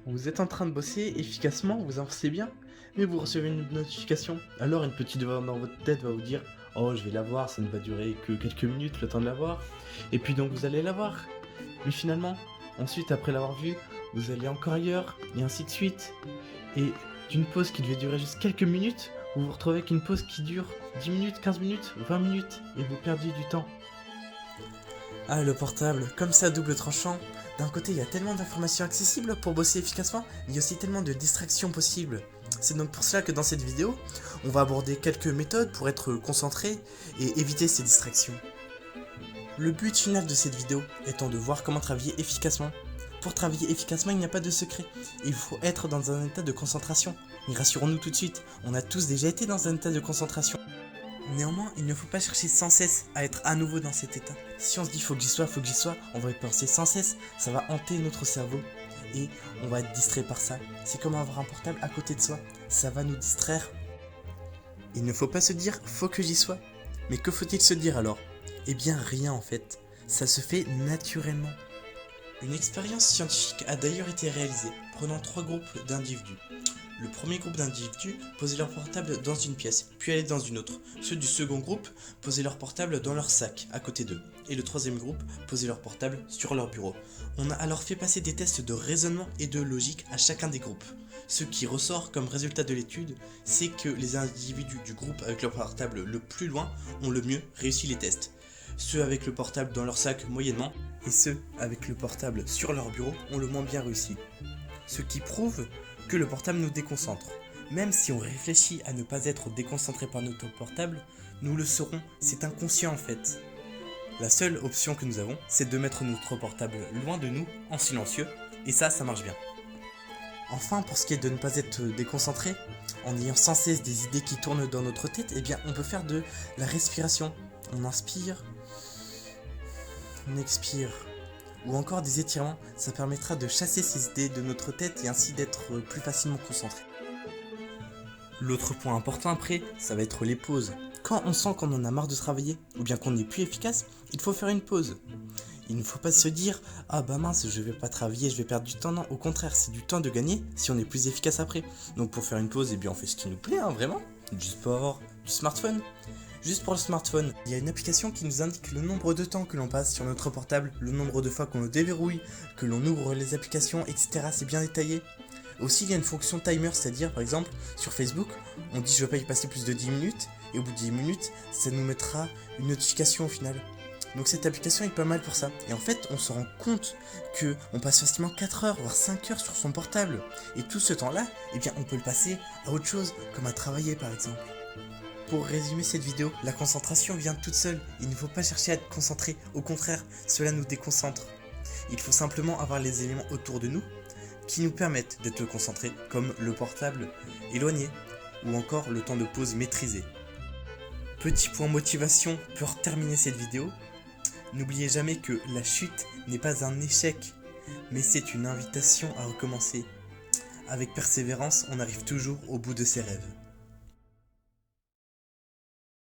Vous êtes en train de bosser efficacement, vous avancez bien, mais vous recevez une notification. Alors une petite voix dans votre tête va vous dire «Oh, je vais la voir, ça ne va durer que quelques minutes le temps de la voir». Et puis donc vous allez la voir. Mais finalement, ensuite après l'avoir vue, vous allez encore ailleurs, et ainsi de suite. Et d'une pause qui devait durer juste quelques minutes, vous vous retrouvez avec une pause qui dure 10 minutes, 15 minutes, 20 minutes, et vous perdez du temps. Ah, le portable, comme ça à double tranchant. D'un côté, il y a tellement d'informations accessibles pour bosser efficacement, mais il y a aussi tellement de distractions possibles. C'est donc pour cela que dans cette vidéo, on va aborder quelques méthodes pour être concentré et éviter ces distractions. Le but final de cette vidéo étant de voir comment travailler efficacement. Pour travailler efficacement, il n'y a pas de secret. Il faut être dans un état de concentration. Mais rassurons-nous tout de suite, on a tous déjà été dans un état de concentration. Néanmoins, il ne faut pas chercher sans cesse à être à nouveau dans cet état. Si on se dit faut que j'y sois, on va y penser sans cesse, ça va hanter notre cerveau et on va être distrait par ça. C'est comme avoir un portable à côté de soi, ça va nous distraire. Il ne faut pas se dire faut que j'y sois. Mais que faut-il se dire alors? Eh bien rien en fait, ça se fait naturellement. Une expérience scientifique a d'ailleurs été réalisée, prenant 3 groupes d'individus. Le premier groupe d'individus posait leur portable dans une pièce, puis allait dans une autre. Ceux du second groupe posaient leur portable dans leur sac, à côté d'eux. Et le troisième groupe posait leur portable sur leur bureau. On a alors fait passer des tests de raisonnement et de logique à chacun des groupes. Ce qui ressort comme résultat de l'étude, c'est que les individus du groupe avec leur portable le plus loin ont le mieux réussi les tests. Ceux avec le portable dans leur sac moyennement, et ceux avec le portable sur leur bureau ont le moins bien réussi. Ce qui prouve que le portable nous déconcentre. Même si on réfléchit à ne pas être déconcentré par notre portable, nous le serons, c'est inconscient en fait. La seule option que nous avons, c'est de mettre notre portable loin de nous, en silencieux, et ça marche bien. Enfin, pour ce qui est de ne pas être déconcentré, en ayant sans cesse des idées qui tournent dans notre tête, eh bien on peut faire de la respiration. On inspire, on expire, ou encore des étirements, ça permettra de chasser ces idées de notre tête et ainsi d'être plus facilement concentré. L'autre point important après, ça va être les pauses. Quand on sent qu'on en a marre de travailler, ou bien qu'on n'est plus efficace, il faut faire une pause. Il ne faut pas se dire « Ah bah mince, je vais pas travailler, je vais perdre du temps ». Non, au contraire, c'est du temps de gagner si on est plus efficace après. Donc pour faire une pause, eh bien on fait ce qui nous plaît, vraiment. Du sport, du smartphone. Juste pour le smartphone, il y a une application qui nous indique le nombre de temps que l'on passe sur notre portable, le nombre de fois qu'on le déverrouille, que l'on ouvre les applications, etc. C'est bien détaillé. Aussi, il y a une fonction timer, c'est-à-dire, par exemple, sur Facebook, on dit je ne veux pas y passer plus de 10 minutes, et au bout de 10 minutes, ça nous mettra une notification au final. Donc cette application est pas mal pour ça. Et en fait, on se rend compte qu'on passe facilement 4 heures, voire 5 heures sur son portable. Et tout ce temps-là, eh bien, on peut le passer à autre chose, comme à travailler par exemple. Pour résumer cette vidéo, la concentration vient toute seule, il ne faut pas chercher à être concentré, au contraire, cela nous déconcentre. Il faut simplement avoir les éléments autour de nous qui nous permettent d'être concentrés, comme le portable éloigné, ou encore le temps de pause maîtrisé. Petit point motivation pour terminer cette vidéo, n'oubliez jamais que la chute n'est pas un échec, mais c'est une invitation à recommencer. Avec persévérance, on arrive toujours au bout de ses rêves.